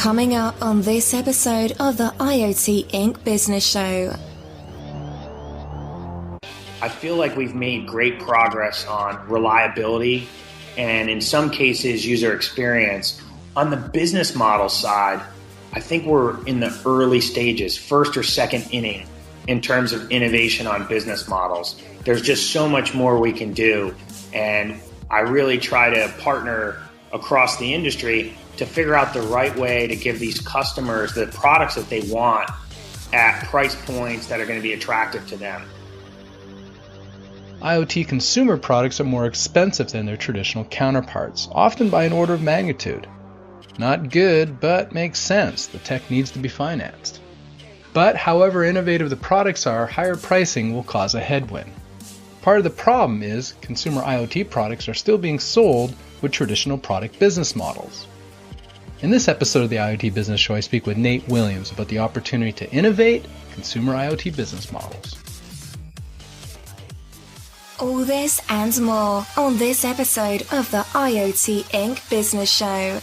Coming up on this episode of the IoT Inc. Business Show. I feel like we've made great progress on reliability and in some cases user experience. On the business model side, I think we're in the early stages, first or second inning in terms of innovation on business models. There's just so much more we can do, and I really try to partner across the industry to figure out the right way to give these customers the products that they want at price points that are going to be attractive to them. IoT consumer products are more expensive than their traditional counterparts, often by an order of magnitude. Not good, but makes sense. The tech needs to be financed. But however innovative the products are, higher pricing will cause a headwind. Part of the problem is consumer IoT products are still being sold with traditional product business models. In this episode of the IoT Business Show, I speak with Nate Williams about the opportunity to innovate consumer IoT business models. All this and more on this episode of the IoT Inc. Business Show.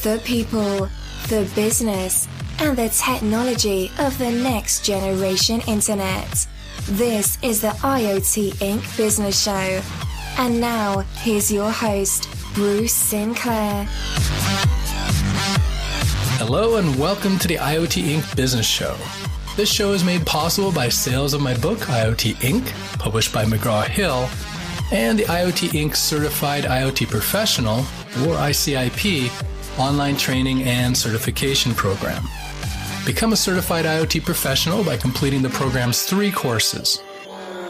The people, the business, and the technology of the next generation internet. This is the IoT Inc. Business Show. And now, here's your host, Bruce Sinclair. Hello and welcome to the IoT Inc. Business Show. This show is made possible by sales of my book, IoT Inc., published by McGraw-Hill, and the IoT Inc. Certified IoT Professional, or ICIP, online training and certification program. Become a certified IoT professional by completing the program's 3 courses: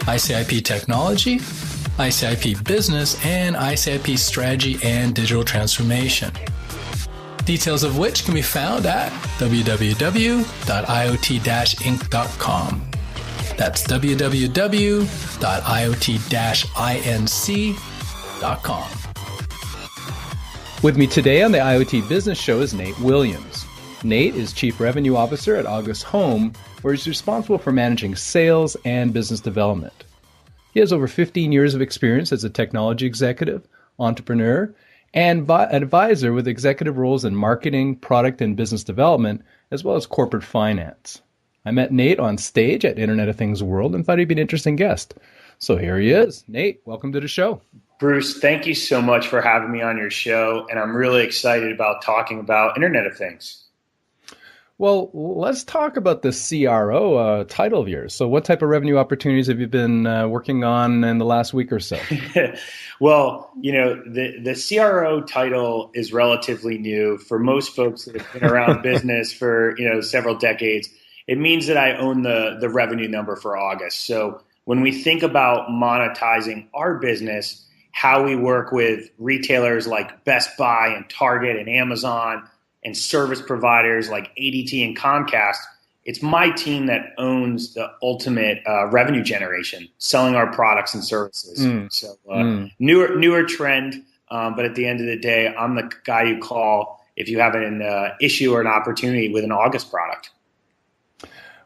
ICIP Technology, ICIP Business, and ICIP Strategy and Digital Transformation. Details of which can be found at www.iot-inc.com. That's www.iot-inc.com. With me today on the IoT Business Show is Nate Williams. Nate is Chief Revenue Officer at August Home, where he's responsible for managing sales and business development. He has over 15 years of experience as a technology executive, entrepreneur, and advisor with executive roles in marketing, product, and business development, as well as corporate finance. I met Nate on stage at Internet of Things World and thought he'd be an interesting guest. So here he is. Nate, welcome to the show. Bruce, thank you so much for having me on your show, and I'm really excited about talking about Internet of Things. Well, let's talk about the CRO title of yours. So what type of revenue opportunities have you been working on in the last week or so? Well, the CRO title is relatively new. For most folks that have been around business for, several decades, it means that I own the revenue number for August. So when we think about monetizing our business, how we work with retailers like Best Buy and Target and Amazon and service providers like ADT and Comcast, it's my team that owns the ultimate revenue generation, selling our products and services. Newer trend, but at the end of the day, I'm the guy you call if you have an issue or an opportunity with an August product.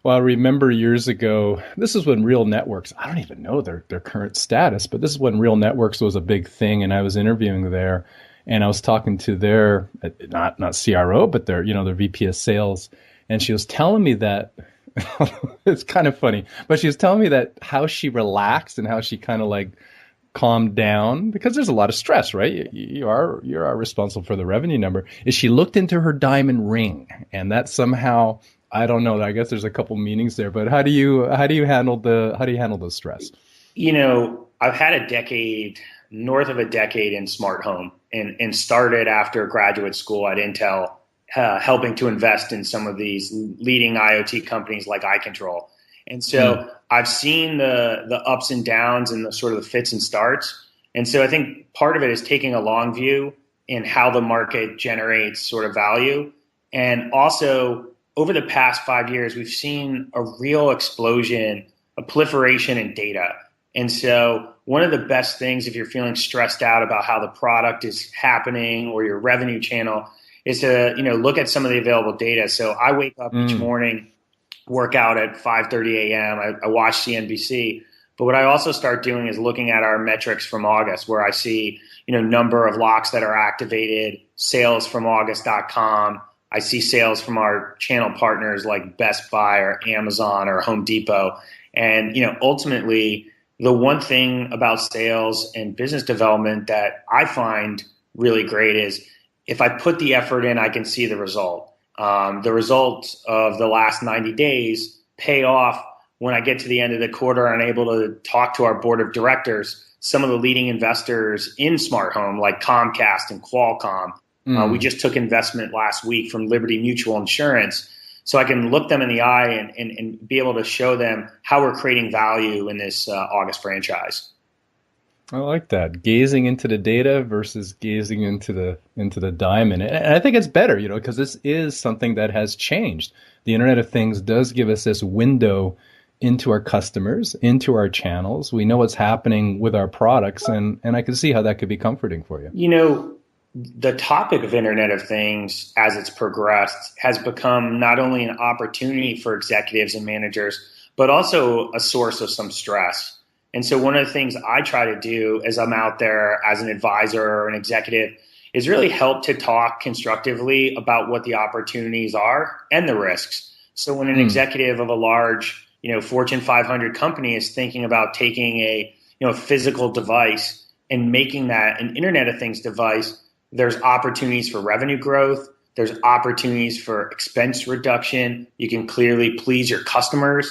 Well, I remember years ago, this is when Real Networks, I don't even know their current status, but this is when Real Networks was a big thing, and I was interviewing there. And I was talking to their, not CRO, but their VP of sales. And she was telling me that, it's kind of funny, but she was telling me that how she relaxed and how she kind of like calmed down, because there's a lot of stress, right? You are responsible for the revenue number, is she looked into her diamond ring. And that somehow, I don't know, I guess there's a couple meanings there, but how do you handle the stress? I've had north of a decade in smart home. And started after graduate school at Intel, helping to invest in some of these leading IoT companies like iControl. And so I've seen the ups and downs and the sort of the fits and starts. And so I think part of it is taking a long view in how the market generates sort of value. And also over the past 5 years, we've seen a real explosion, a proliferation in data. And so one of the best things if you're feeling stressed out about how the product is happening or your revenue channel is to, look at some of the available data. So I wake up each morning, work out at 5:30 a.m. I watch CNBC, But what I also start doing is looking at our metrics from August, where I see, number of locks that are activated, sales from August.com. I see sales from our channel partners like Best Buy or Amazon or Home Depot. And, ultimately, the one thing about sales and business development that I find really great is if I put the effort in, I can see the result. The results of the last 90 days pay off when I get to the end of the quarter and I'm able to talk to our board of directors, some of the leading investors in smart home like Comcast and Qualcomm. We just took investment last week from Liberty Mutual Insurance. So I can look them in the eye and be able to show them how we're creating value in this August franchise. I like that. Gazing into the data versus gazing into the diamond. And I think it's better, because this is something that has changed. The Internet of Things does give us this window into our customers, into our channels. We know what's happening with our products, and I can see how that could be comforting for you. The topic of Internet of Things, as it's progressed, has become not only an opportunity for executives and managers, but also a source of some stress. And so one of the things I try to do as I'm out there as an advisor or an executive is really help to talk constructively about what the opportunities are and the risks. So when an executive of a large, Fortune 500 company is thinking about taking a, physical device and making that an Internet of Things device, there's opportunities for revenue growth. There's opportunities for expense reduction. You can clearly please your customers,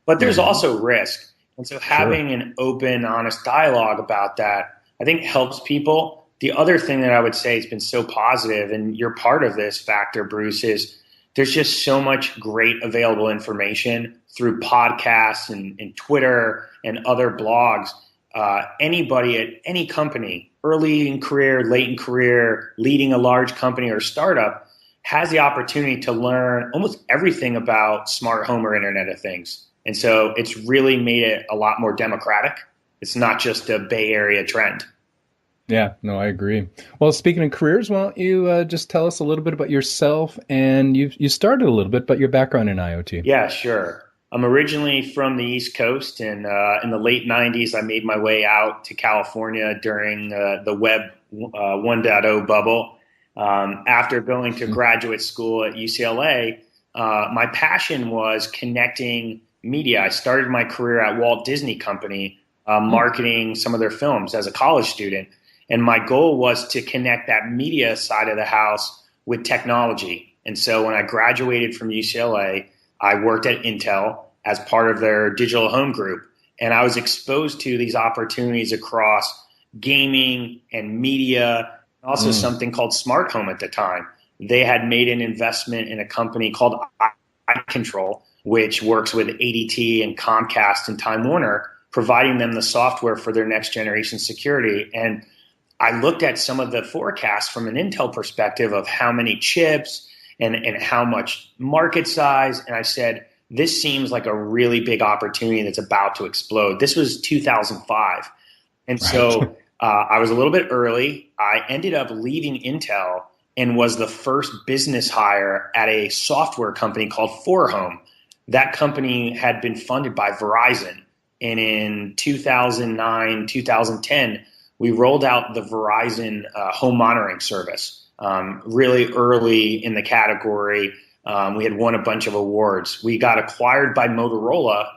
but there's also risk. And so having an open, honest dialogue about that, I think helps people. The other thing that I would say has been so positive, and you're part of this factor, Bruce, is there's just so much great available information through podcasts and Twitter and other blogs. Anybody at any company, early in career, late in career, leading a large company or startup, has the opportunity to learn almost everything about smart home or Internet of Things. And so it's really made it a lot more democratic. It's not just a Bay Area trend. Yeah, no, I agree. Well, speaking of careers, why don't you just tell us a little bit about yourself? And you started a little bit, but your background in IoT. Yeah, sure. I'm originally from the East Coast, and in the late 90s, I made my way out to California during the Web 1.0 bubble. After going to graduate school at UCLA, my passion was connecting media. I started my career at Walt Disney Company, marketing some of their films as a college student. And my goal was to connect that media side of the house with technology. And so when I graduated from UCLA, I worked at Intel as part of their digital home group. And I was exposed to these opportunities across gaming and media, also something called smart home at the time. They had made an investment in a company called iControl, which works with ADT and Comcast and Time Warner, providing them the software for their next generation security. And I looked at some of the forecasts from an Intel perspective of how many chips and how much market size. And I said, this seems like a really big opportunity that's about to explode. This was 2005. And so I was a little bit early. I ended up leaving Intel and was the first business hire at a software company called ForHome. That company had been funded by Verizon. And in 2009, 2010, we rolled out the Verizon home monitoring service. Really early in the category, we had won a bunch of awards. We got acquired by Motorola,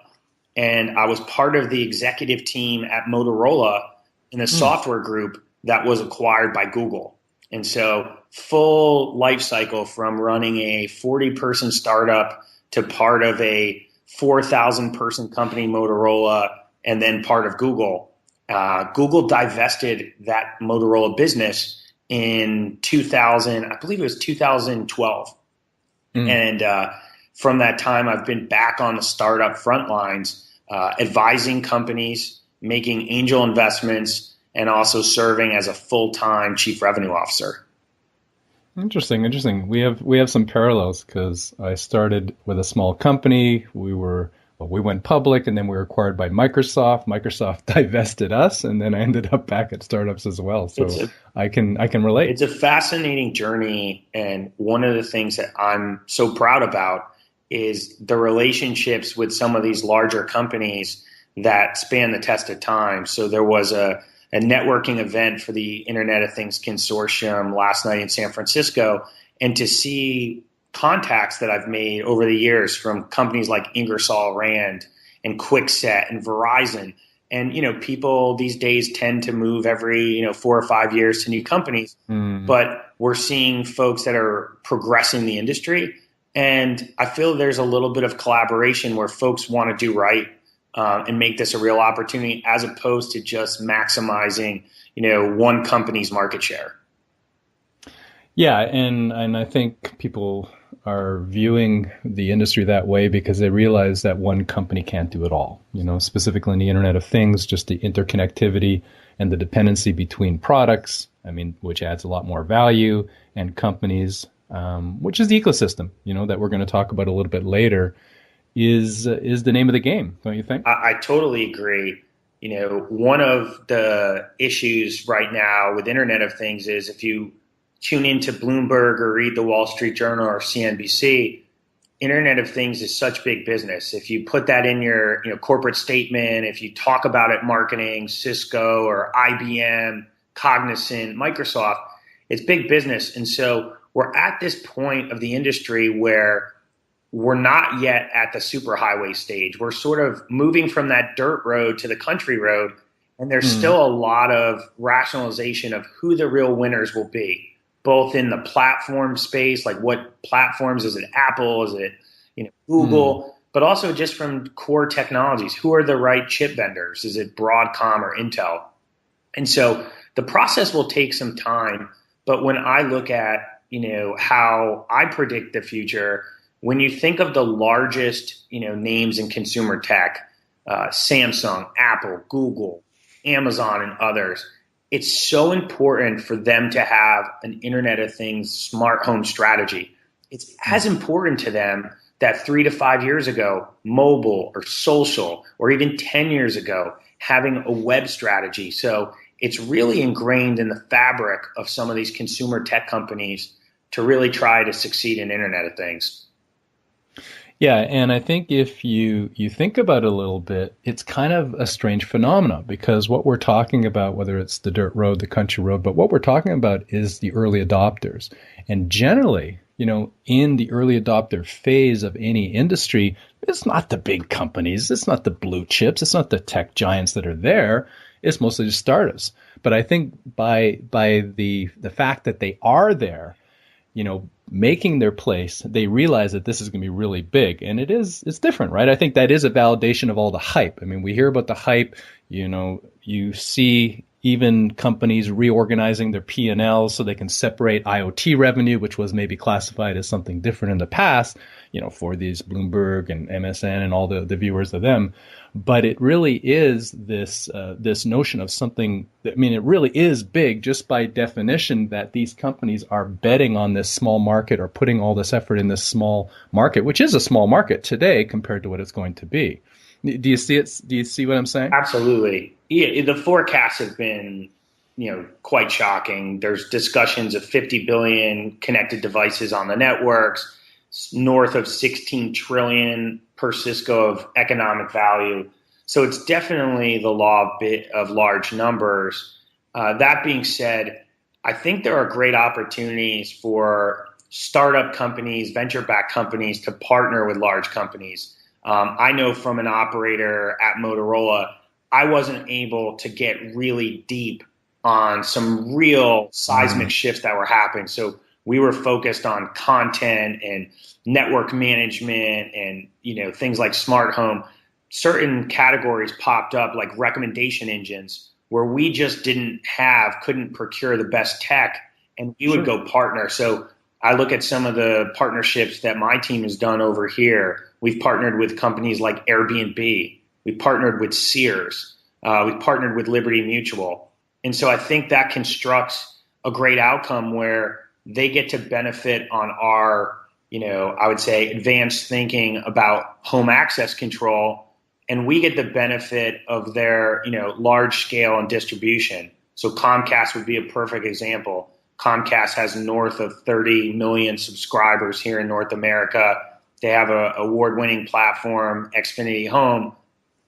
and I was part of the executive team at Motorola in the software group that was acquired by Google. And so full life cycle from running a 40-person startup to part of a 4,000-person company, Motorola, and then part of Google. Google divested that Motorola business in 2000, I believe it was 2012. And from that time, I've been back on the startup front lines, advising companies, making angel investments, and also serving as a full-time chief revenue officer. Interesting. We have some parallels because I started with a small company. We went public, and then we were acquired by Microsoft. Microsoft divested us, and then I ended up back at startups as well. So I can relate. It's a fascinating journey, and one of the things that I'm so proud about is the relationships with some of these larger companies that span the test of time. So there was a networking event for the Internet of Things Consortium last night in San Francisco, and to see contacts that I've made over the years from companies like Ingersoll Rand and Kwikset and Verizon. And, people these days tend to move every, 4 or 5 years to new companies. But we're seeing folks that are progressing the industry. And I feel there's a little bit of collaboration where folks want to do right and make this a real opportunity as opposed to just maximizing, one company's market share. Yeah, and I think people are viewing the industry that way because they realize that one company can't do it all. Specifically in the Internet of Things, just the interconnectivity and the dependency between products, which adds a lot more value, and companies, which is the ecosystem, that we're going to talk about a little bit later, is the name of the game, don't you think? I totally agree. One of the issues right now with Internet of Things is if you tune into Bloomberg or read the Wall Street Journal or CNBC, Internet of Things is such big business. If you put that in your corporate statement, if you talk about it marketing, Cisco or IBM, Cognizant, Microsoft, it's big business. And so we're at this point of the industry where we're not yet at the superhighway stage. We're sort of moving from that dirt road to the country road, and there's still a lot of rationalization of who the real winners will be, both in the platform space, like what platforms, is it Apple, is it Google, but also just from core technologies. Who are the right chip vendors? Is it Broadcom or Intel? And so the process will take some time, but when I look at how I predict the future, when you think of the largest names in consumer tech, Samsung, Apple, Google, Amazon, and others, it's so important for them to have an Internet of Things smart home strategy. It's as important to them that 3 to 5 years ago, mobile or social, or even 10 years ago, having a web strategy. So it's really ingrained in the fabric of some of these consumer tech companies to really try to succeed in Internet of Things. Yeah, and I think if you think about it a little bit, it's kind of a strange phenomenon because what we're talking about, whether it's the dirt road, the country road, but what we're talking about is the early adopters. And generally, in the early adopter phase of any industry, it's not the big companies, it's not the blue chips, it's not the tech giants that are there, it's mostly the startups. But I think by the fact that they are there, making their place, they realize that this is going to be really big. And it's different, right? I think that is a validation of all the hype. We hear about the hype, you see even companies reorganizing their P&Ls so they can separate IoT revenue, which was maybe classified as something different in the past, for these Bloomberg and MSN and all the viewers of them. But it really is this notion of something that, it really is big just by definition that these companies are betting on this small market or putting all this effort in this small market, which is a small market today compared to what it's going to be. Do you see it? Do you see what I'm saying? Absolutely. Yeah, the forecasts have been, quite shocking. There's discussions of 50 billion connected devices on the networks, north of 16 trillion per Cisco of economic value. So it's definitely the law of large numbers. That being said, I think there are great opportunities for startup companies, venture-backed companies to partner with large companies. I know from an operator at Motorola, I wasn't able to get really deep on some real seismic shifts that were happening. So we were focused on content and network management and, things like smart home. Certain categories popped up like recommendation engines where we just couldn't procure the best tech, and we would go partner. So I look at some of the partnerships that my team has done over here. We've partnered with companies like Airbnb. We partnered with Sears. We partnered with Liberty Mutual. And so I think that constructs a great outcome where they get to benefit on our, I would say, advanced thinking about home access control. And we get the benefit of their, large scale and distribution. So Comcast would be a perfect example. Comcast has north of 30 million subscribers here in North America. They have an award-winning platform, Xfinity Home.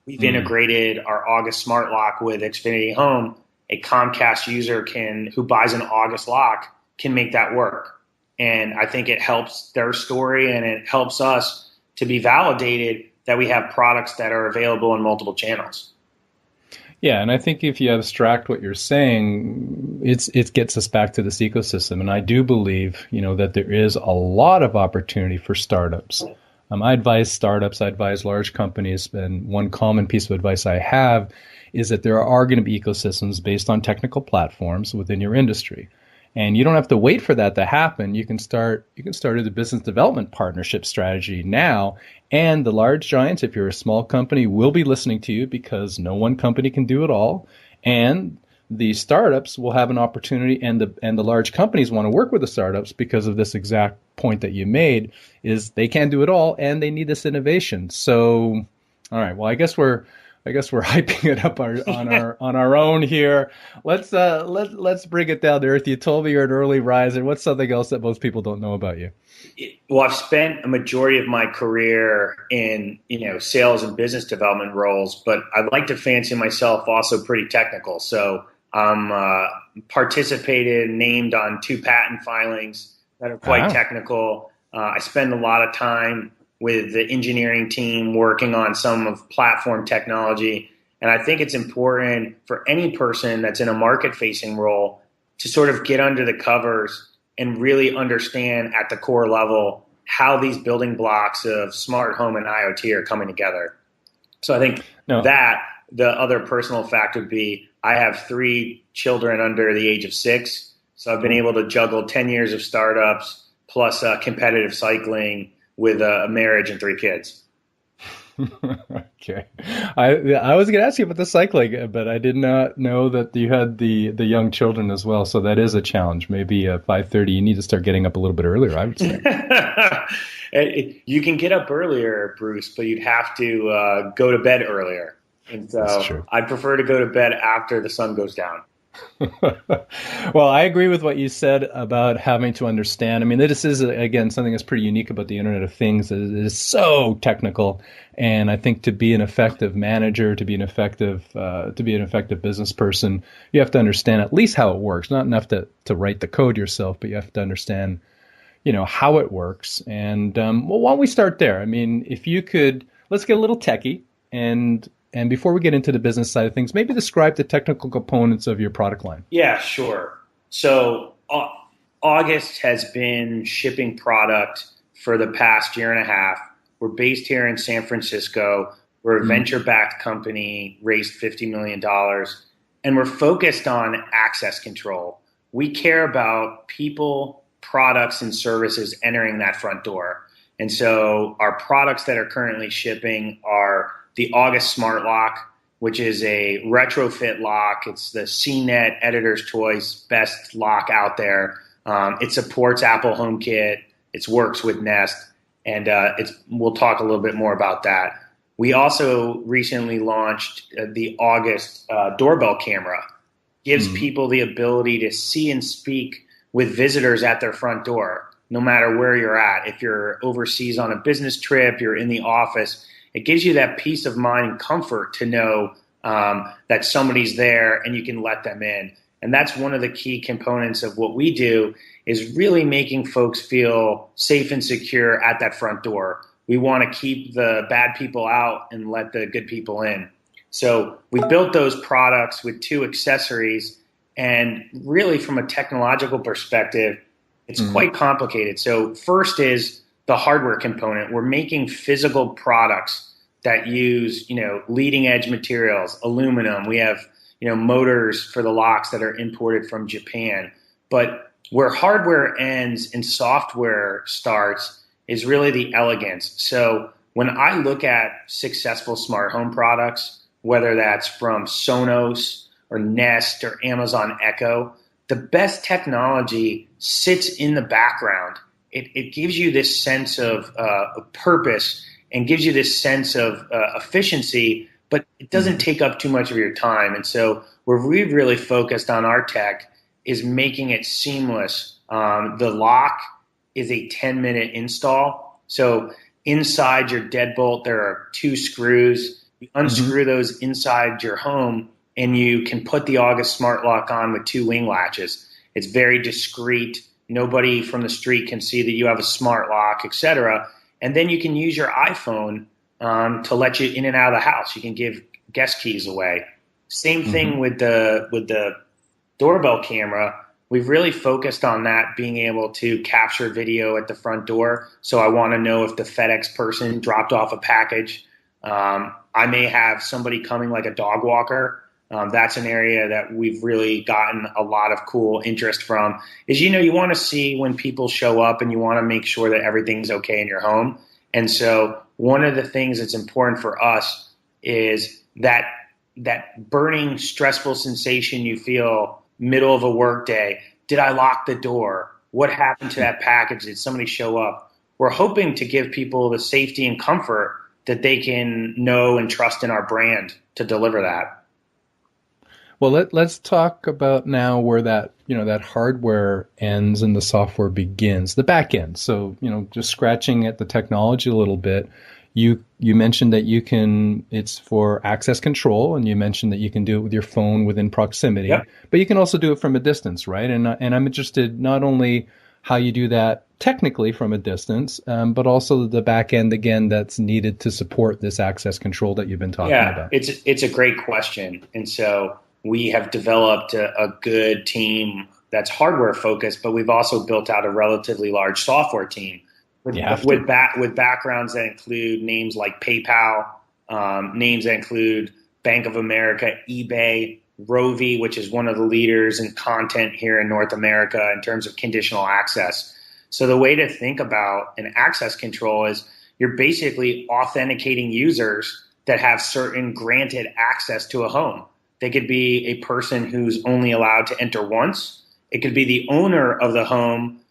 we've integrated our August smart lock with Xfinity Home. A Comcast user who buys an August lock can make that work. And I think it helps their story, and it helps us to be validated that we have products that are available in multiple channels. Yeah, and I think if you abstract what you're saying, it gets us back to this ecosystem. And I do believe, that there is a lot of opportunity for startups. I advise startups, I advise large companies, and one common piece of advice I have is that there are going to be ecosystems based on technical platforms within your industry. And you don't have to wait for that to happen. You can start a business development partnership strategy now. And the large giants, if you're a small company, will be listening to you because no one company can do it all. And the startups will have an opportunity, and the large companies want to work with the startups because of this exact point that you made, is they can't do it all and they need this innovation. So, all right, well, I guess we're hyping it up on our own here. Let's bring it down to earth. You told me you're an early riser. What's something else that most people don't know about you? Well, I've spent a majority of my career in sales and business development roles, but I like to fancy myself also pretty technical. So I'm participated, named on 2 patent filings that are quite technical. I spend a lot of time with the engineering team working on some of platform technology. And I think it's important for any person that's in a market-facing role to sort of get under the covers and really understand at the core level how these building blocks of smart home and IoT are coming together. So I think that the other personal fact would be I have 3 children under the age of 6. So I've been able to juggle 10 years of startups plus competitive cycling with a marriage and 3 kids. Okay. I was going to ask you about the cycling, but I did not know that you had the young children as well. So that is a challenge. Maybe at 5:30, you need to start getting up a little bit earlier, I would say. You can get up earlier, Bruce, but you'd have to go to bed earlier. And so I'd prefer to go to bed after the sun goes down. Well, I agree with what you said about having to understand. I mean, this is, again, something that's pretty unique about the Internet of Things. It is so technical. And I think to be an effective manager, to be an effective business person, you have to understand at least how it works. Not enough to write the code yourself, but you have to understand, how it works. And why don't we start there? I mean, if you could, let's get a little techie. And before we get into the business side of things, maybe describe the technical components of your product line. Yeah, sure. So August has been shipping product for the past year and a half. We're based here in San Francisco. We're a venture-backed company, raised $50 million, and we're focused on access control. We care about people, products, and services entering that front door. And so our products that are currently shipping are the August Smart Lock, which is a retrofit lock. It's the CNET Editor's Choice best lock out there. It supports Apple HomeKit. It works with Nest, and we'll talk a little bit more about that. We also recently launched the August doorbell camera. Gives people the ability to see and speak with visitors at their front door, no matter where you're at. If you're overseas on a business trip, you're in the office, it gives you that peace of mind and comfort to know that somebody's there and you can let them in. And that's one of the key components of what we do, is really making folks feel safe and secure at that front door. We want to keep the bad people out and let the good people in. So we built those products with 2 accessories. And really, from a technological perspective, it's quite complicated. So first is the hardware component. We're making physical products that use, leading edge materials, aluminum. We have, motors for the locks that are imported from Japan. But where hardware ends and software starts is really the elegance. So when I look at successful smart home products, whether that's from Sonos or Nest or Amazon Echo, the best technology sits in the background. It gives you this sense of purpose and gives you this sense of efficiency, but it doesn't take up too much of your time. And so where we've really focused on our tech is making it seamless. The lock is a 10-minute install. So inside your deadbolt, there are 2 screws. You unscrew those inside your home, and you can put the August smart lock on with 2 wing latches. It's very discreet. Nobody from the street can see that you have a smart lock, etc. And then you can use your iPhone to let you in and out of the house. You can give guest keys away. Same thing with the doorbell camera. We've really focused on that, being able to capture video at the front door. So I want to know if the FedEx person dropped off a package. I may have somebody coming like a dog walker. That's an area that we've really gotten a lot of cool interest from. Is, you want to see when people show up, and you want to make sure that everything's okay in your home. And so one of the things that's important for us is that burning, stressful sensation you feel middle of a work day. Did I lock the door? What happened to that package? Did somebody show up? We're hoping to give people the safety and comfort that they can know and trust in our brand to deliver that. Well, let's talk about now where that hardware ends and the software begins, the back end. So, just scratching at the technology a little bit. You mentioned that it's for access control, and you mentioned that you can do it with your phone within proximity, but you can also do it from a distance, right? And I'm interested not only how you do that technically from a distance, but also the back end, again, that's needed to support this access control that you've been talking about. It's a great question. And so we have developed a good team that's hardware focused, but we've also built out a relatively large software team with backgrounds that include names like PayPal, names that include Bank of America, eBay, Rovi, which is one of the leaders in content here in North America in terms of conditional access. So the way to think about an access control is you're basically authenticating users that have certain granted access to a home. They could be a person who's only allowed to enter once. It could be the owner of the home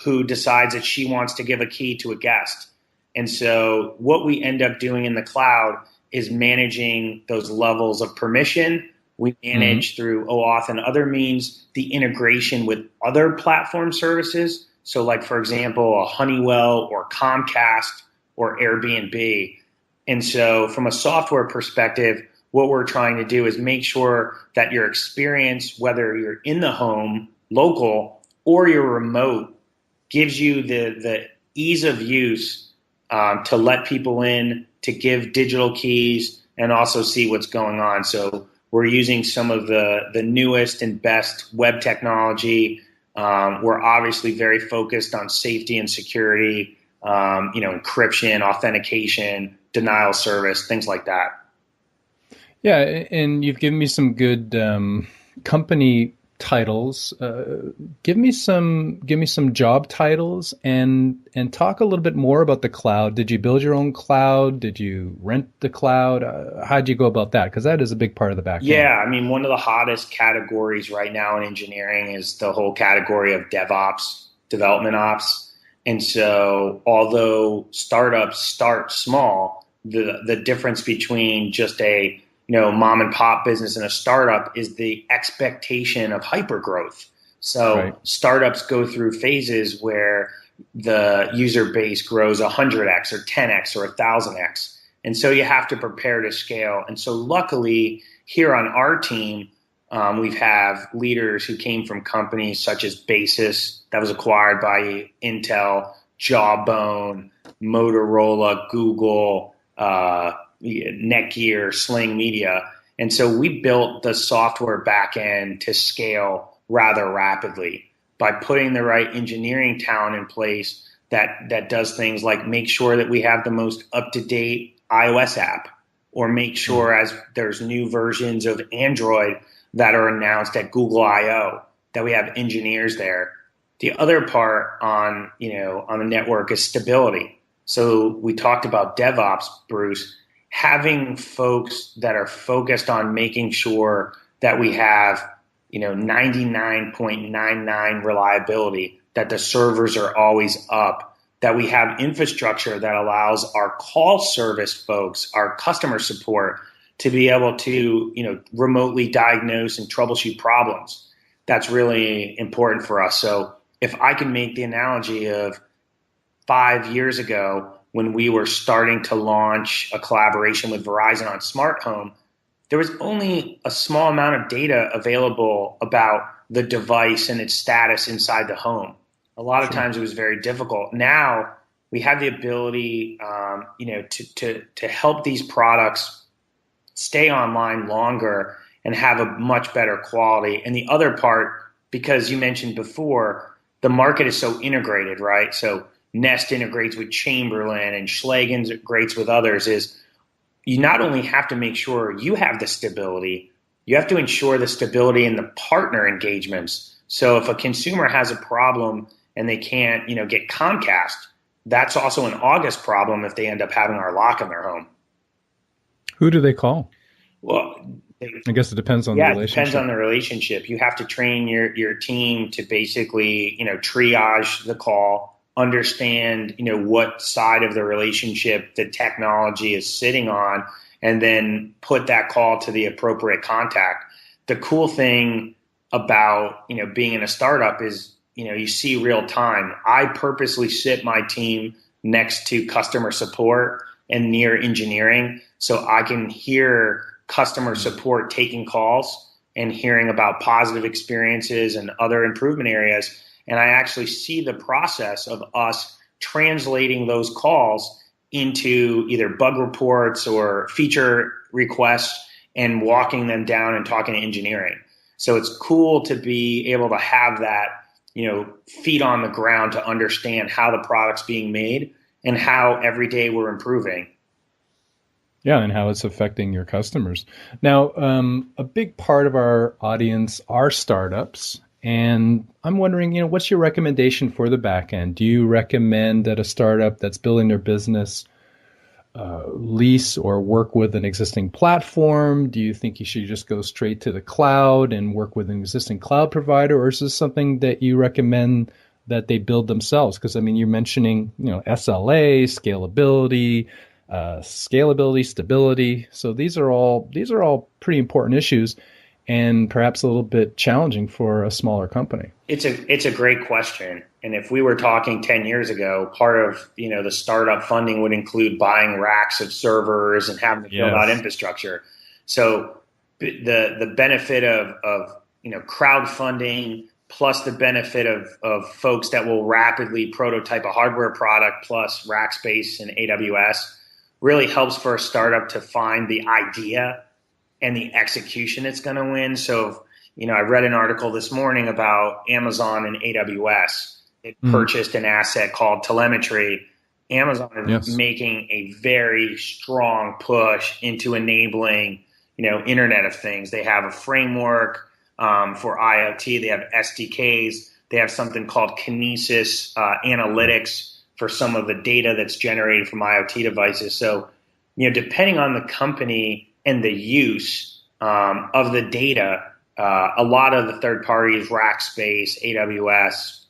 who decides that she wants to give a key to a guest. And so what we end up doing in the cloud is managing those levels of permission. We manage through OAuth and other means the integration with other platform services. So like, for example, a Honeywell or Comcast or Airbnb. And so from a software perspective, what we're trying to do is make sure that your experience, whether you're in the home, local, or you're remote, gives you the ease of use to let people in, to give digital keys, and also see what's going on. So we're using some of the newest and best web technology. We're obviously very focused on safety and security, encryption, authentication, denial service, things like that. Yeah, and you've given me some good company titles. Give me some job titles and talk a little bit more about the cloud. Did you build your own cloud? Did you rent the cloud? How'd you go about that? Because that is a big part of the back end. Yeah, I mean, one of the hottest categories right now in engineering is the whole category of DevOps, development ops. And so although startups start small, the difference between just a mom and pop business and a startup is the expectation of hypergrowth. So startups go through phases where the user base grows 100x or 10x or 1,000x. And so you have to prepare to scale. And so luckily here on our team, we have leaders who came from companies such as Basis, that was acquired by Intel, Jawbone, Motorola, Google, Netgear, Sling Media. And so we built the software backend to scale rather rapidly by putting the right engineering talent in place that does things like make sure that we have the most up-to-date iOS app, or make sure as there's new versions of Android that are announced at Google I/O that we have engineers there. The other part on the network is stability. So we talked about DevOps, Bruce. Having folks that are focused on making sure that we have, 99.99 reliability, that the servers are always up, that we have infrastructure that allows our call service folks, our customer support, to be able to, remotely diagnose and troubleshoot problems. That's really important for us. So if I can make the analogy of 5 years ago, when we were starting to launch a collaboration with Verizon on smart home, there was only a small amount of data available about the device and its status inside the home. A lot of times it was very difficult. Now we have the ability, to help these products stay online longer and have a much better quality. And the other part, because you mentioned before, the market is so integrated, right? So Nest integrates with Chamberlain and Schlage integrates with others, is you not only have to make sure you have the stability, you have to ensure the stability in the partner engagements. So if a consumer has a problem and they can't, get Comcast, that's also an August problem if they end up having our lock in their home. Who do they call? Well, I guess it depends on the relationship. It depends on the relationship. You have to train your team to basically, triage the call, understand, what side of the relationship the technology is sitting on, and then put that call to the appropriate contact. The cool thing about, being in a startup is, you see real time. I purposely sit my team next to customer support and near engineering so I can hear customer support taking calls and hearing about positive experiences and other improvement areas. And I actually see the process of us translating those calls into either bug reports or feature requests and walking them down and talking to engineering. So it's cool to be able to have that, feet on the ground to understand how the product's being made and how every day we're improving. Yeah, and how it's affecting your customers. Now, a big part of our audience are startups. And I'm wondering, what's your recommendation for the back end? Do you recommend that a startup that's building their business lease or work with an existing platform? Do you think you should just go straight to the cloud and work with an existing cloud provider? Or is this something that you recommend that they build themselves? Because, you're mentioning, SLA, scalability, stability. So these are all pretty important issues, and perhaps a little bit challenging for a smaller company. It's a great question. And if we were talking 10 years ago, part of, the startup funding would include buying racks of servers and having to build out infrastructure. So the benefit of crowdfunding plus the benefit of folks that will rapidly prototype a hardware product plus rack space and AWS really helps for a startup to find the idea and the execution it's going to win. So, I read an article this morning about Amazon and AWS. It purchased an asset called telemetry. Amazon is making a very strong push into enabling, Internet of Things. They have a framework for IoT. They have SDKs. They have something called Kinesis Analytics for some of the data that's generated from IoT devices. So, depending on the company and the use of the data, a lot of the third parties, Rackspace, AWS,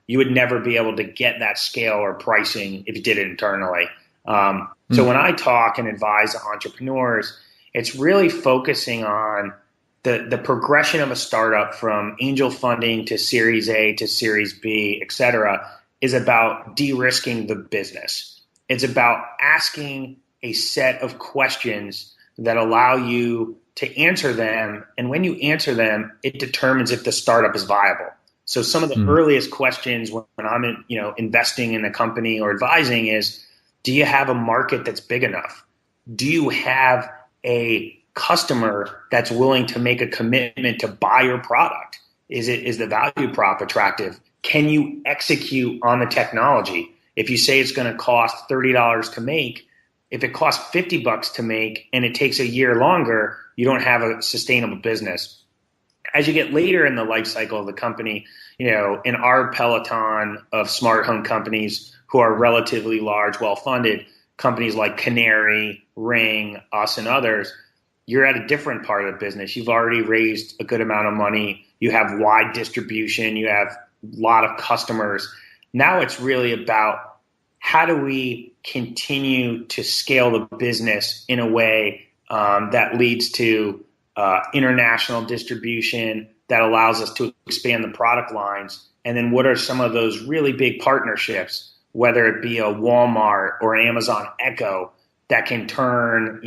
you would never be able to get that scale or pricing if you did it internally. So when I talk and advise entrepreneurs, it's really focusing on the progression of a startup from angel funding to Series A to Series B, et cetera, is about de-risking the business. It's about asking a set of questions that allow you to answer them. And when you answer them, it determines if the startup is viable. So some of the earliest questions when I'm investing in a company or advising is, do you have a market that's big enough? Do you have a customer that's willing to make a commitment to buy your product? Is the value prop attractive? Can you execute on the technology? If you say it's going to cost $30 to make, if it costs $50 to make and it takes a year longer, you don't have a sustainable business. As you get later in the life cycle of the company, in our peloton of smart home companies who are relatively large, well-funded, companies like Canary, Ring, us, and others, you're at a different part of the business. You've already raised a good amount of money. You have wide distribution. You have a lot of customers. Now it's really about how do we continue to scale the business in a way that leads to international distribution, that allows us to expand the product lines. And then what are some of those really big partnerships whether it be a Walmart or an Amazon Echo, that can turn,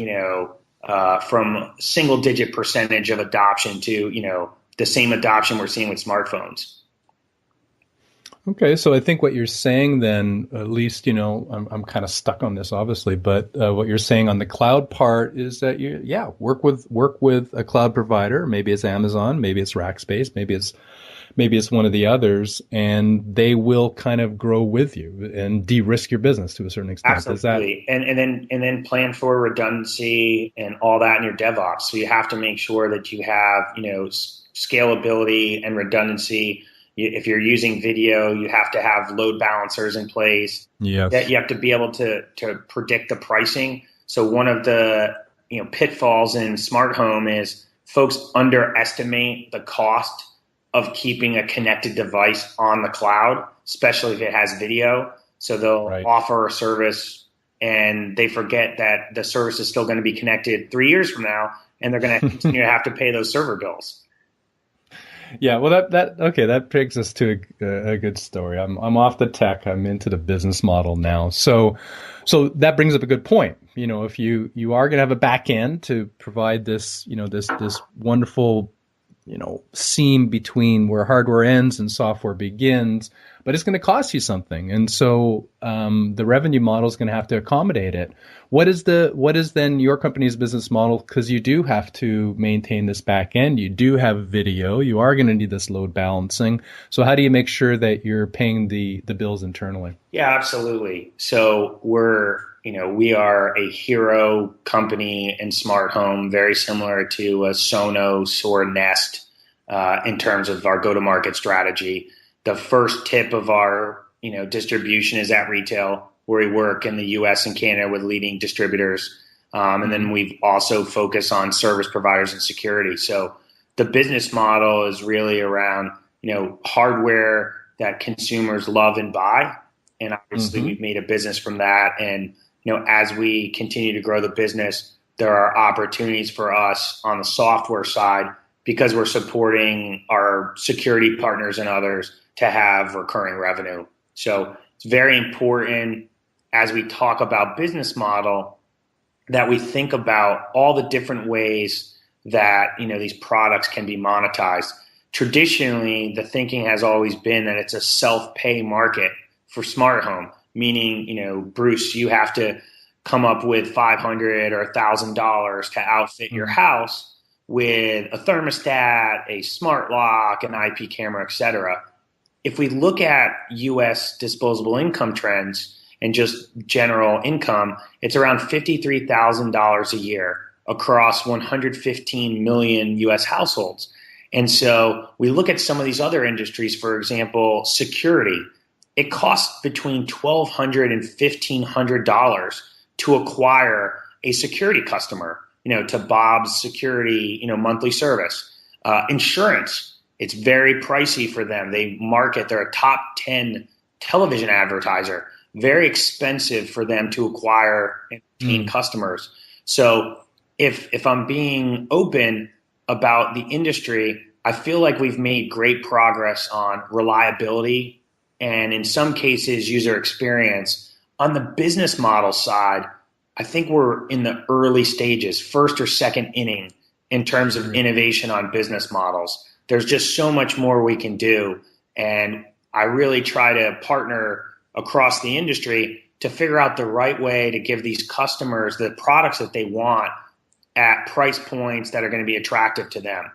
from single digit percentage of adoption to, the same adoption we're seeing with smartphones. Okay, so I think what you're saying then, at least, I'm kind of stuck on this, obviously, but what you're saying on the cloud part is that work with a cloud provider. Maybe it's Amazon, maybe it's Rackspace, maybe it's one of the others, and they will kind of grow with you and de-risk your business to a certain extent. Absolutely, and then plan for redundancy and all that in your DevOps. So you have to make sure that you have scalability and redundancy. If you're using video, you have to have load balancers in place. Yes. That you have to be able to predict the pricing. So one of the pitfalls in smart home is folks underestimate the cost of keeping a connected device on the cloud, especially if it has video. So they'll offer a service and they forget that the service is still going to be connected 3 years from now, and they're going to continue to have to pay those server bills. Yeah, well, that brings us to a good story. I'm off the tech. I'm into the business model now. So that brings up a good point. If you are going to have a back end to provide this, this wonderful, seam between where hardware ends and software begins, but it's going to cost you something. And so the revenue model is going to have to accommodate it. What is then your company's business model? Because you do have to maintain this back end. You do have video. You are going to need this load balancing. So how do you make sure that you're paying the bills internally? Yeah, absolutely. So we are a hero company in smart home, very similar to a Sonos or Nest in terms of our go-to-market strategy. The first tip of our distribution is at retail, where we work in the U.S. and Canada with leading distributors. And then we've also focused on service providers and security. So the business model is really around, hardware that consumers love and buy. And obviously we've made a business from that. And, as we continue to grow the business, there are opportunities for us on the software side because we're supporting our security partners and others to have recurring revenue. So it's very important as we talk about business model that we think about all the different ways that these products can be monetized. Traditionally, the thinking has always been that it's a self-pay market for smart home, meaning, Bruce, you have to come up with $500 or $1,000 to outfit your house with a thermostat, a smart lock, an IP camera, et cetera. If we look at U.S. disposable income trends and just general income, it's around $53,000 a year across 115 million U.S. households. And so we look at some of these other industries, for example, security. It costs between $1,200 and $1,500 to acquire a security customer, to Bob's security, monthly service. Insurance, it's very pricey for them. They're a top 10 television advertiser, very expensive for them to acquire and retain customers. So if I'm being open about the industry, I feel like we've made great progress on reliability and in some cases user experience. On the business model side, I think we're in the early stages, first or second inning in terms of innovation on business models. There's just so much more we can do. And I really try to partner across the industry to figure out the right way to give these customers the products that they want at price points that are going to be attractive to them.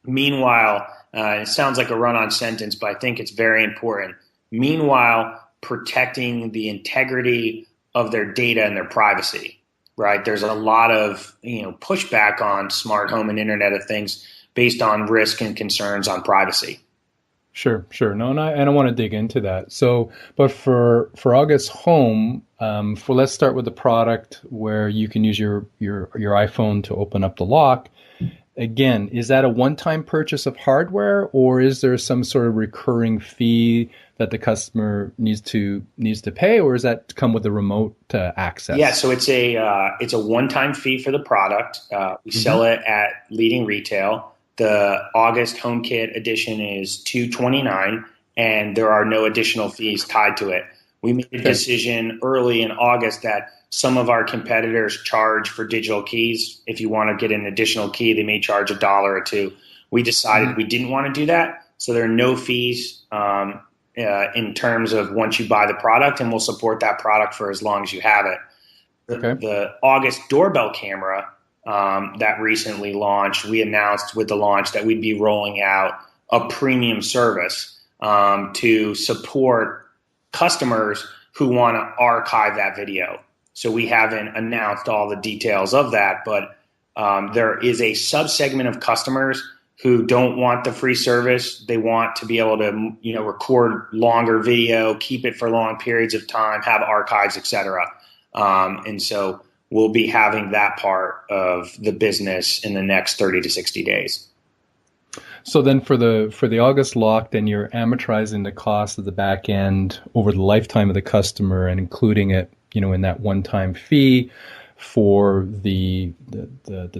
Meanwhile, it sounds like a run-on sentence, but I think it's very important. Meanwhile, protecting the integrity of their data and their privacy, right? There's a lot of pushback on smart home and Internet of Things based on risk and concerns on privacy. Sure. No, and I want to dig into that. So, but for August Home, let's start with the product where you can use your iPhone to open up the lock. Again, is that a one-time purchase of hardware, or is there some sort of recurring fee that the customer needs to pay, or does that come with a remote access? Yeah, so it's a one-time fee for the product. We sell it at leading retail. The August HomeKit edition is $229, and there are no additional fees tied to it. We made a decision early in August that some of our competitors charge for digital keys. If you want to get an additional key, they may charge $1 or $2. We decided we didn't want to do that. So there are no fees in terms of once you buy the product, and we'll support that product for as long as you have it. The August doorbell camera that recently launched, we announced with the launch that we'd be rolling out a premium service to support customers who want to archive that video. So we haven't announced all the details of that, but there is a subsegment of customers who don't want the free service. They want to be able to, record longer video, keep it for long periods of time, have archives, et cetera. And so we'll be having that part of the business in the next 30 to 60 days. So then for the August lock, then you're amortizing the cost of the back end over the lifetime of the customer and including it, in that one-time fee for the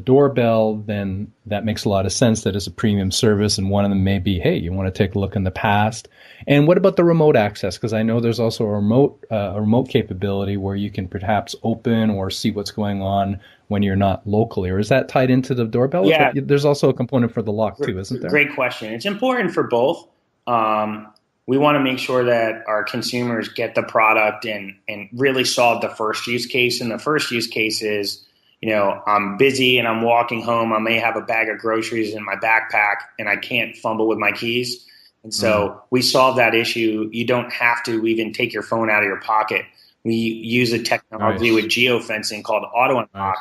doorbell. Then that makes a lot of sense. That is a premium service, and one of them may be, hey, you want to take a look in the past. And what about the remote access? Because I know there's also a remote capability where you can perhaps open or see what's going on when you're not locally. Or is that tied into the doorbell? Yeah. There's also a component for the lock too, isn't there? Great question. It's important for both. We want to make sure that our consumers get the product and really solve the first use case. And the first use case is, I'm busy and I'm walking home. I may have a bag of groceries in my backpack and I can't fumble with my keys. And so we solve that issue. You don't have to even take your phone out of your pocket. We use a technology with geofencing called auto unlock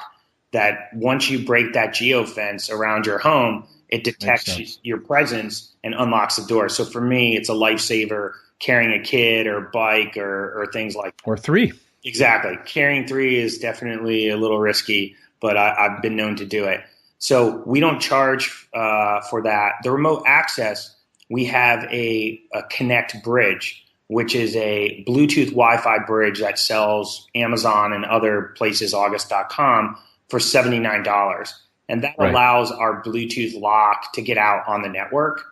that once you break that geofence around your home, it detects your presence and unlocks the door. So for me, it's a lifesaver carrying a kid or bike or things like that. Or 3. Exactly. Carrying 3 is definitely a little risky, but I've been known to do it. So we don't charge for that. The remote access, we have a Connect bridge, which is a Bluetooth Wi-Fi bridge that sells Amazon and other places, August.com, for $79. And that allows our Bluetooth lock to get out on the network.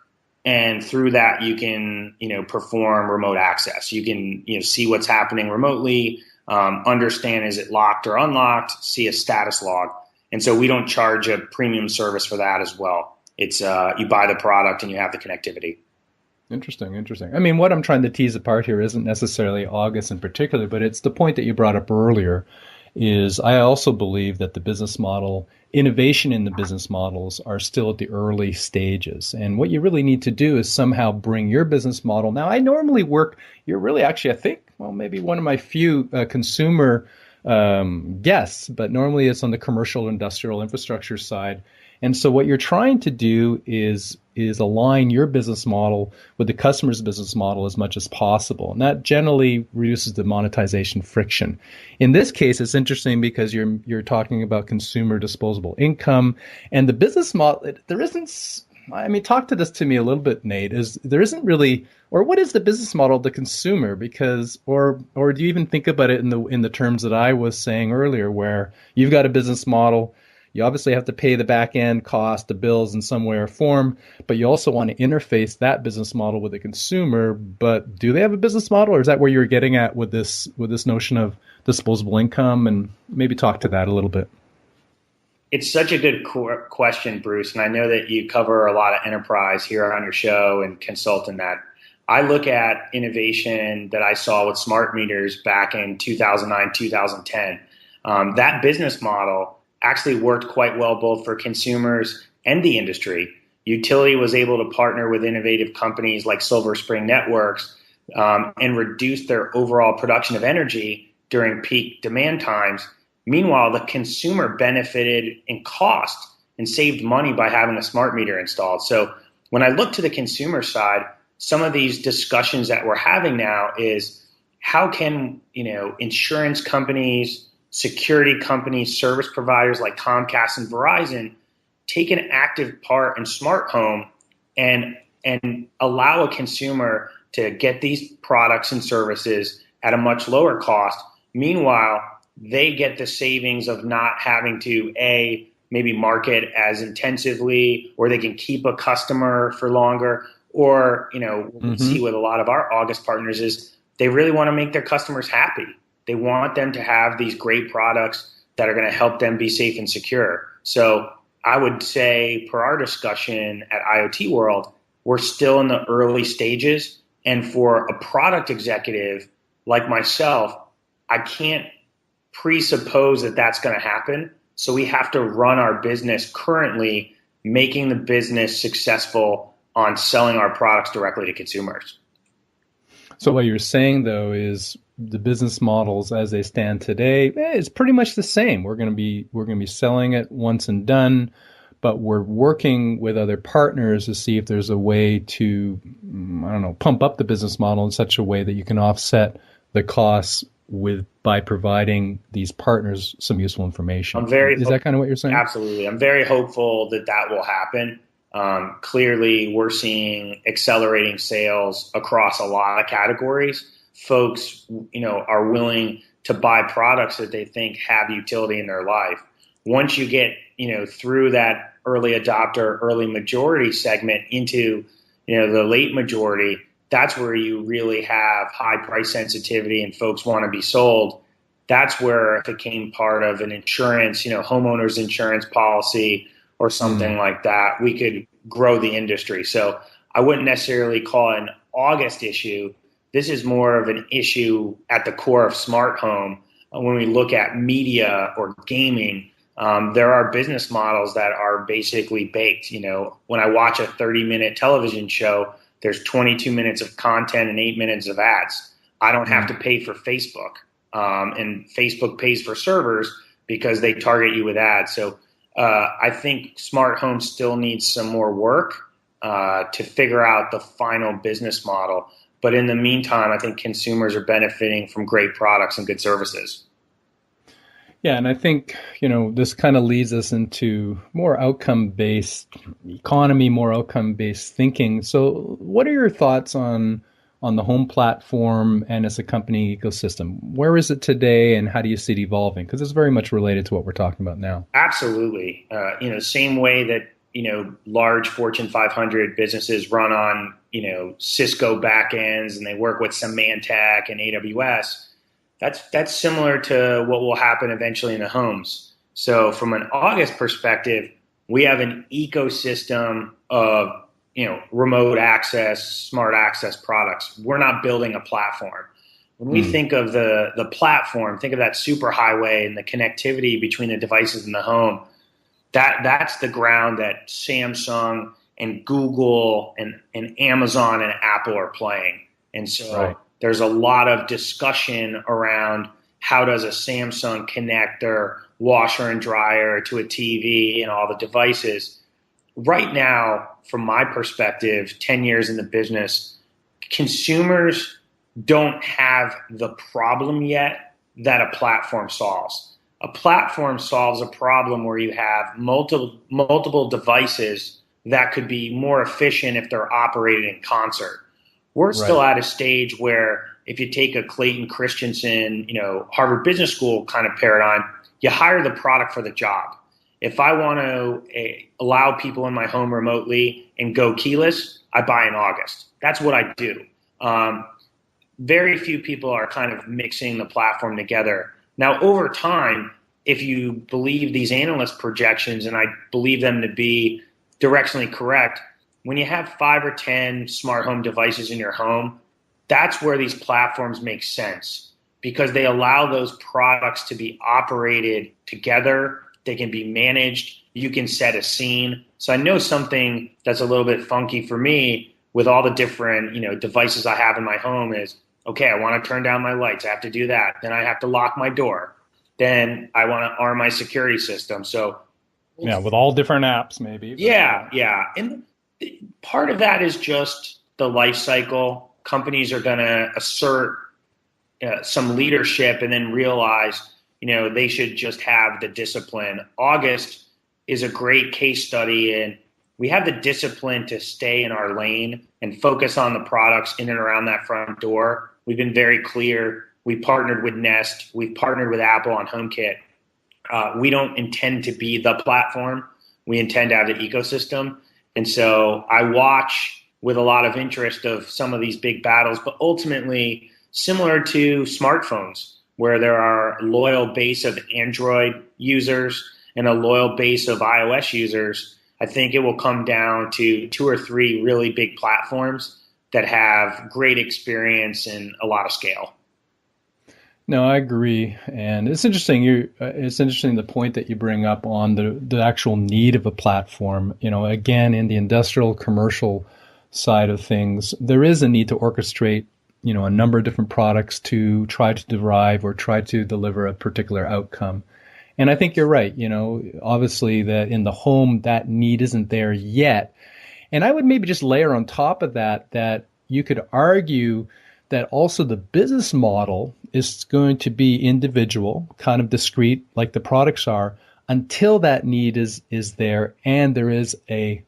And through that, you can, perform remote access. You can, see what's happening remotely, understand is it locked or unlocked, see a status log. And so we don't charge a premium service for that as well. It's you buy the product and you have the connectivity. Interesting. I mean, what I'm trying to tease apart here isn't necessarily August in particular, but it's the point that you brought up earlier. Is I also believe that the business model, innovation in the business models are still at the early stages. And what you really need to do is somehow bring your business model. Now, I normally work, you're really actually, I think, maybe one of my few consumer guests, but normally it's on the commercial industrial infrastructure side. And so what you're trying to do is align your business model with the customer's business model as much as possible. And that generally reduces the monetization friction. In this case, it's interesting because you're talking about consumer disposable income and the business model. There isn't, talk to this to me a little bit, Nate, there isn't really, or what is the business model of the consumer? Because, or do you even think about it in the terms that I was saying earlier, where you've got a business model, you obviously have to pay the back end cost, the bills in some way or form, but you also want to interface that business model with the consumer. But do they have a business model, or is that where you're getting at with this notion of disposable income? And maybe talk to that a little bit. It's such a good question, Bruce, and I know that you cover a lot of enterprise here on your show and consult in that. I look at innovation that I saw with smart meters back in 2009, 2010. That business model actually worked quite well both for consumers and the industry. Utility was able to partner with innovative companies like Silver Spring Networks and reduce their overall production of energy during peak demand times. Meanwhile, the consumer benefited in cost and saved money by having a smart meter installed. So when I look to the consumer side, some of these discussions that we're having now is how can, insurance companies, security companies, service providers like Comcast and Verizon take an active part in smart home and allow a consumer to get these products and services at a much lower cost. Meanwhile, they get the savings of not having to maybe market as intensively, or they can keep a customer for longer, or what we see with a lot of our August partners is they really want to make their customers happy. They want them to have these great products that are going to help them be safe and secure. So I would say, per our discussion at IoT World, we're still in the early stages. And for a product executive like myself, I can't presuppose that that's going to happen. So we have to run our business currently, making the business successful on selling our products directly to consumers. So what you're saying, though, is the business models as they stand today is pretty much the same. We're going to be selling it once and done, but we're working with other partners to see if there's a way to, pump up the business model in such a way that you can offset the costs by providing these partners some useful information. Is that kind of what you're saying? Absolutely. I'm very hopeful that will happen. Clearly, we're seeing accelerating sales across a lot of categories. Folks, are willing to buy products that they think have utility in their life. Once you get, through that early adopter, early majority segment into, the late majority, that's where you really have high price sensitivity and folks want to be sold. That's where if it became part of an insurance, homeowners insurance policy or something like that, we could grow the industry. So I wouldn't necessarily call it an August issue. This is more of an issue at the core of smart home. When we look at media or gaming, there are business models that are basically baked. When I watch a 30-minute television show, there's 22 minutes of content and 8 minutes of ads. I don't have to pay for Facebook, and Facebook pays for servers because they target you with ads. So I think smart home still needs some more work to figure out the final business model. But in the meantime, I think consumers are benefiting from great products and good services. Yeah, and I think, this kind of leads us into more outcome-based economy, more outcome-based thinking. So what are your thoughts on the home platform and as a company ecosystem? Where is it today and how do you see it evolving? Because it's very much related to what we're talking about now. Absolutely. Same way that, large Fortune 500 businesses run on, Cisco backends and they work with Symantec and AWS. That's similar to what will happen eventually in the homes. So from an August perspective, we have an ecosystem of, remote access, smart access products. We're not building a platform. When we think of the platform, think of that superhighway and the connectivity between the devices in the home. That's the ground that Samsung and Google and Amazon and Apple are playing. And so there's a lot of discussion around how does a Samsung connect their washer and dryer to a TV and all the devices. Right now, from my perspective, 10 years in the business, consumers don't have the problem yet that a platform solves. A platform solves a problem where you have multiple devices that could be more efficient if they're operated in concert. We're still at a stage where if you take a Clayton Christensen, Harvard Business School kind of paradigm, you hire the product for the job. If I want to allow people in my home remotely and go keyless, I buy in August. That's what I do. Very few people are kind of mixing the platform together. Now, over time, if you believe these analyst projections, and I believe them to be directionally correct, when you have 5 or 10 smart home devices in your home, that's where these platforms make sense because they allow those products to be operated together. They can be managed. You can set a scene. So I know something that's a little bit funky for me with all the different, devices I have in my home is, okay, I want to turn down my lights. I have to do that. Then I have to lock my door. Then I want to arm my security system. So yeah, with all different apps maybe. Yeah. And part of that is just the life cycle. Companies are going to assert some leadership and then realize, they should just have the discipline. August is a great case study, and we have the discipline to stay in our lane and focus on the products in and around that front door. We've been very clear. We partnered with Nest. We've partnered with Apple on HomeKit. We don't intend to be the platform. We intend to have the ecosystem. And so I watch with a lot of interest of some of these big battles, but ultimately similar to smartphones, where there are a loyal base of Android users and a loyal base of iOS users. I think it will come down to 2 or 3 really big platforms that have great experience and a lot of scale. No, I agree, and it's interesting. It's interesting the point that you bring up on the actual need of a platform. Again, in the industrial commercial side of things, there is a need to orchestrate, a number of different products to try to derive or try to deliver a particular outcome. And I think you're right. Obviously that in the home that need isn't there yet. And I would maybe just layer on top of that you could argue that also the business model is going to be individual, kind of discrete, like the products are, until that need is there and there is a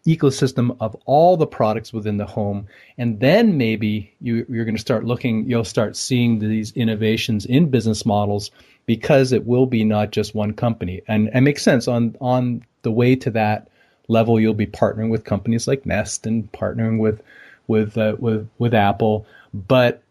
ecosystem of all the products within the home. And then maybe you're going to start you'll start seeing these innovations in business models, because it will be not just one company. And it makes sense on the way to that level. You'll be partnering with companies like Nest and partnering with Apple. But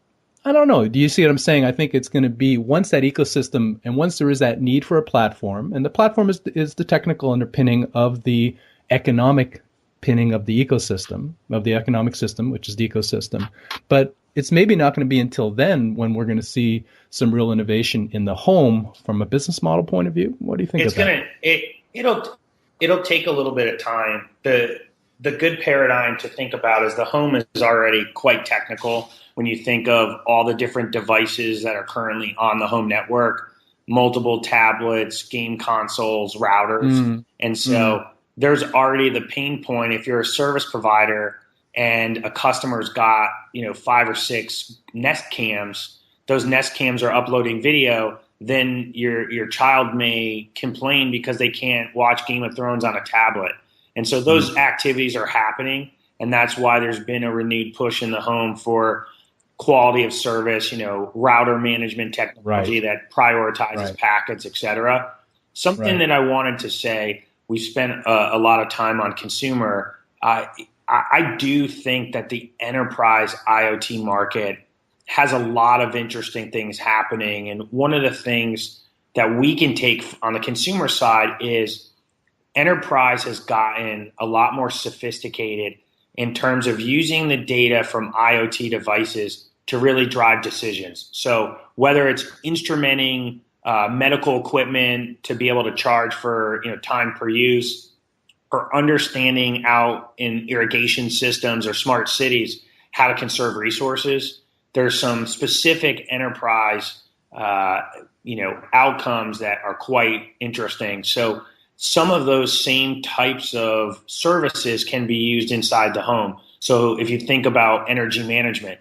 I don't know. Do you see what I'm saying? I think it's going to be, once that ecosystem and once there is that need for a platform, and the platform is the technical underpinning of the economic pinning of the ecosystem, of the economic system, which is the ecosystem. But it's maybe not going to be until then when we're going to see some real innovation in the home from a business model point of view. What do you think of that? It'll take a little bit of time. The good paradigm to think about is the home is already quite technical when you think of all the different devices that are currently on the home network, multiple tablets, game consoles, routers. And so there's already the pain point. If you're a service provider and a customer's got 5 or 6 Nest cams, those Nest cams are uploading video, then your child may complain because they can't watch Game of Thrones on a tablet. And so those activities are happening, and that's why there's been a renewed push in the home for quality of service, router management technology that prioritizes packets, et cetera. Something that I wanted to say, we spent a lot of time on consumer. I do think that the enterprise IoT market has a lot of interesting things happening. And one of the things that we can take on the consumer side is enterprise has gotten a lot more sophisticated in terms of using the data from IoT devices to really drive decisions. So whether it's instrumenting medical equipment to be able to charge for time per use, or understanding out in irrigation systems or smart cities how to conserve resources, there's some specific enterprise outcomes that are quite interesting. So some of those same types of services can be used inside the home. So if you think about energy management,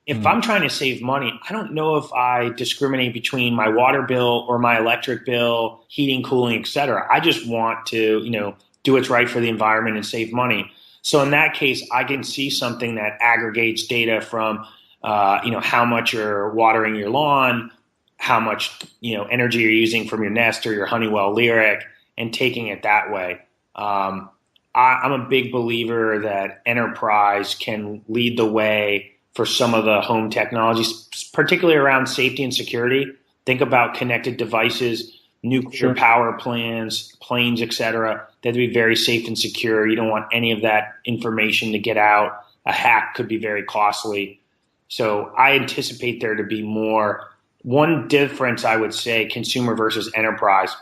if I'm trying to save money, I don't know if I discriminate between my water bill or my electric bill, heating, cooling, et cetera. I just want to, do what's right for the environment and save money. So in that case, I can see something that aggregates data from, how much you're watering your lawn, how much, energy you're using from your Nest or your Honeywell Lyric, and taking it that way. I'm a big believer that enterprise can lead the way for some of the home technologies, particularly around safety and security. Think about connected devices, nuclear power plants, planes, et cetera, that to be very safe and secure. You don't want any of that information to get out. A hack could be very costly. So I anticipate there to be more. One difference, I would say, consumer versus enterprise,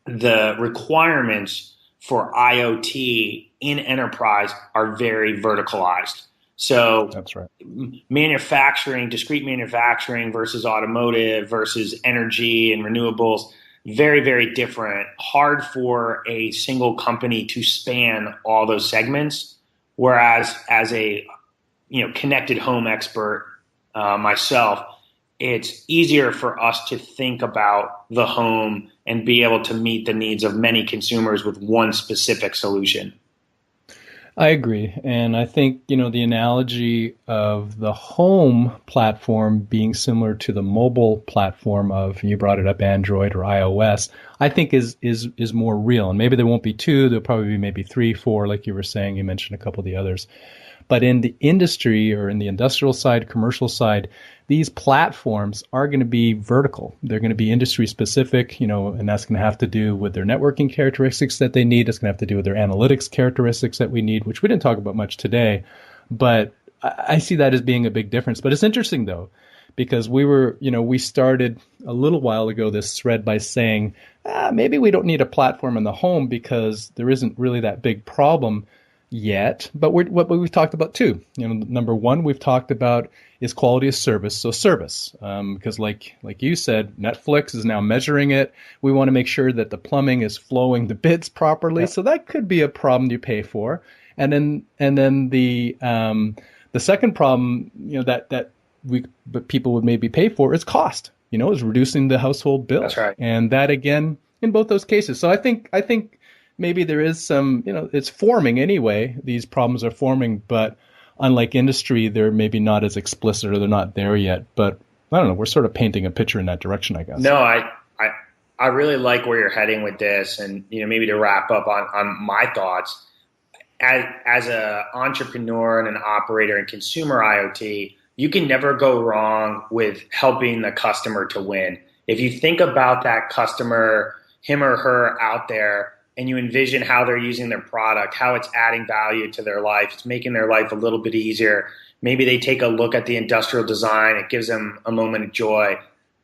the requirements for IoT in enterprise are very verticalized. So that's right. Manufacturing, discrete manufacturing versus automotive versus energy and renewables, very, very different. Hard for a single company to span all those segments. Whereas as a connected home expert myself, it's easier for us to think about the home and be able to meet the needs of many consumers with one specific solution. I agree. And I think, the analogy of the home platform being similar to the mobile platform of, you brought it up, Android or iOS, I think is more real. And maybe there won't be 2, there'll probably be maybe 3, 4, like you were saying. You mentioned a couple of the others. But in the industry or in the industrial side, commercial side, these platforms are going to be vertical. They're going to be industry specific, and that's going to have to do with their networking characteristics that they need. It's going to have to do with their analytics characteristics that we need, which we didn't talk about much today. But I see that as being a big difference. But it's interesting, though, because we started a little while ago this thread by saying, maybe we don't need a platform in the home because there isn't really that big problem yet. But what we've talked about too, number one, we've talked about is quality of service. So service, because like you said, Netflix is now measuring it. We want to make sure that the plumbing is flowing the bits properly. So that could be a problem you pay for. And then the second problem, but people would maybe pay for is cost, is reducing the household bill. That's right. And that again, in both those cases. So I think maybe there is some, it's forming anyway. These problems are forming, but unlike industry, they're maybe not as explicit or they're not there yet. But I don't know, we're sort of painting a picture in that direction, I guess. No, I really like where you're heading with this. And, maybe to wrap up on my thoughts, as an entrepreneur and an operator in consumer IoT, you can never go wrong with helping the customer to win. If you think about that customer, him or her out there, and you envision how they're using their product, how it's adding value to their life, it's making their life a little bit easier. Maybe they take a look at the industrial design, it gives them a moment of joy.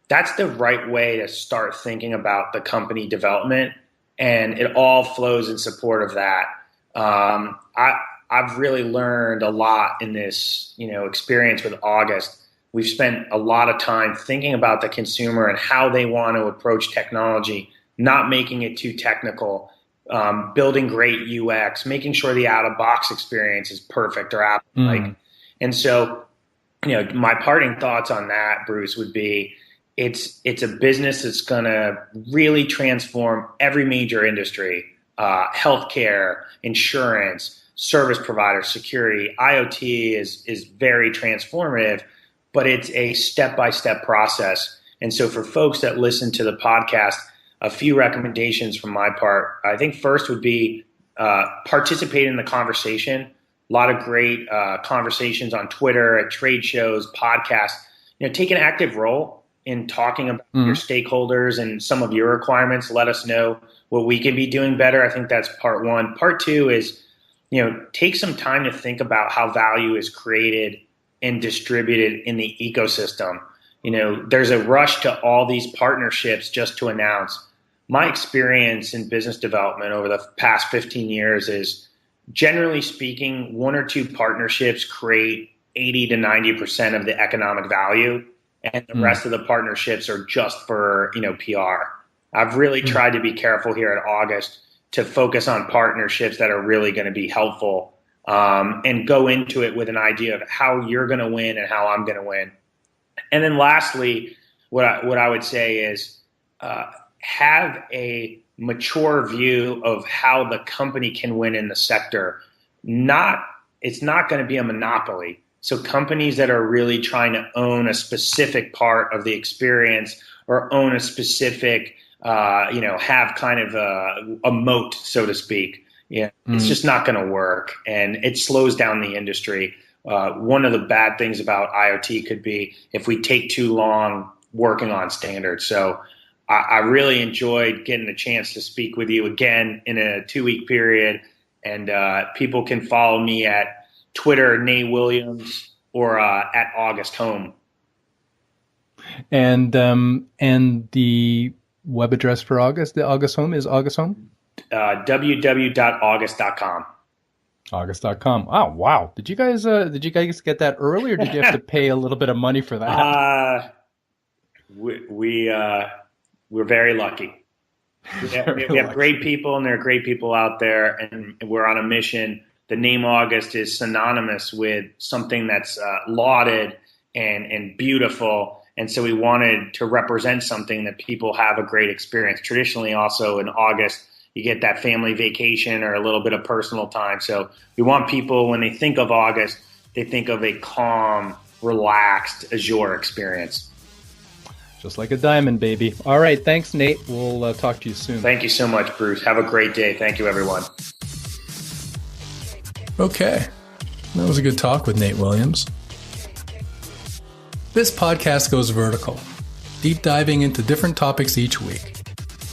That's the right way to start thinking about the company development, and it all flows in support of that. I've really learned a lot in this, experience with August. We've spent a lot of time thinking about the consumer and how they want to approach technology, not making it too technical, building great UX, making sure the out-of-box experience is perfect or Apple-like. And so, my parting thoughts on that, Bruce, would be it's a business that's going to really transform every major industry, healthcare, insurance, service provider, security. IoT is very transformative, but it's a step-by-step process. And so for folks that listen to the podcast, a few recommendations from my part. I think first would be participate in the conversation. A lot of great conversations on Twitter, at trade shows, podcasts. Take an active role in talking about your stakeholders and some of your requirements. Let us know what we can be doing better. I think that's part one. Part two is, take some time to think about how value is created and distributed in the ecosystem. There's a rush to all these partnerships just to announce. My experience in business development over the past 15 years is, generally speaking, one or two partnerships create 80 to 90% of the economic value, and the rest of the partnerships are just for, PR. I've really tried to be careful here at August to focus on partnerships that are really going to be helpful, and go into it with an idea of how you're going to win and how I'm going to win. And then lastly, what I would say is have a mature view of how the company can win in the sector. It's not going to be a monopoly. So companies that are really trying to own a specific part of the experience or own a specific, have kind of a moat, so to speak. It's just not going to work, and it slows down the industry. One of the bad things about IoT could be if we take too long working on standards. So I really enjoyed getting a chance to speak with you again in a 2-week period, and people can follow me at Twitter, Nate Williams, or at August Home. And the web address for August, the August Home, is August Home? www.august.com. August.com. Oh, wow. Did you guys get that early, or did you have to pay a little bit of money for that? We're very lucky. We have great people, and there are great people out there, and we're on a mission. The name August is synonymous with something that's lauded and beautiful. And so we wanted to represent something that people have a great experience. Traditionally, also in August, you get that family vacation or a little bit of personal time. So we want people, when they think of August, they think of a calm, relaxed, azure experience. Just like a diamond, baby. All right. Thanks, Nate. We'll talk to you soon. Thank you so much, Bruce. Have a great day. Thank you, everyone. Okay. That was a good talk with Nate Williams. This podcast goes vertical, deep diving into different topics each week.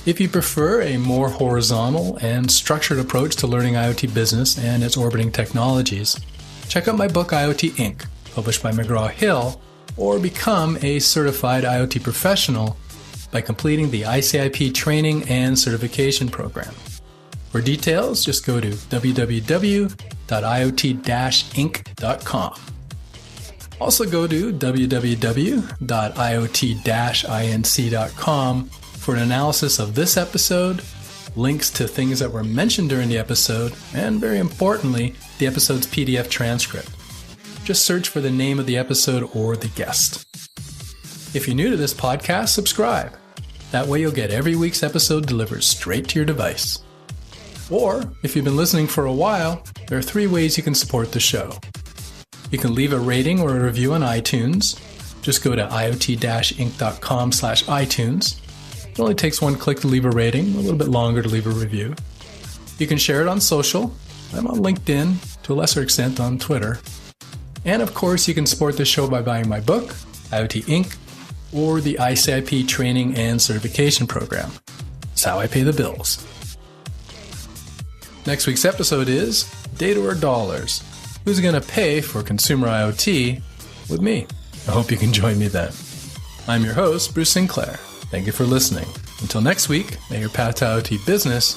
If you prefer a more horizontal and structured approach to learning IoT business and its orbiting technologies, check out my book IoT Inc., published by McGraw-Hill, or become a certified IoT professional by completing the ICIP training and certification program. For details, just go to www.iot-inc.com. Also go to www.iot-inc.com for an analysis of this episode, links to things that were mentioned during the episode, and very importantly, the episode's PDF transcript. Just search for the name of the episode or the guest. If you're new to this podcast, subscribe. That way you'll get every week's episode delivered straight to your device. Or, if you've been listening for a while, there are 3 ways you can support the show. You can leave a rating or a review on iTunes. Just go to iot-inc.com/iTunes. It only takes 1 click to leave a rating, a little bit longer to leave a review. You can share it on social. I'm on LinkedIn, to a lesser extent on Twitter. And of course, you can support the show by buying my book, IoT Inc., or the ICIP training and certification program. It's how I pay the bills. Next week's episode is Data or Dollars? Who's going to pay for consumer IoT with me? I hope you can join me then. I'm your host, Bruce Sinclair. Thank you for listening. Until next week, may your path to IoT business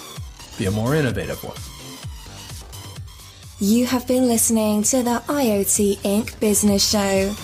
be a more innovative one. You have been listening to the IoT Inc. Business Show.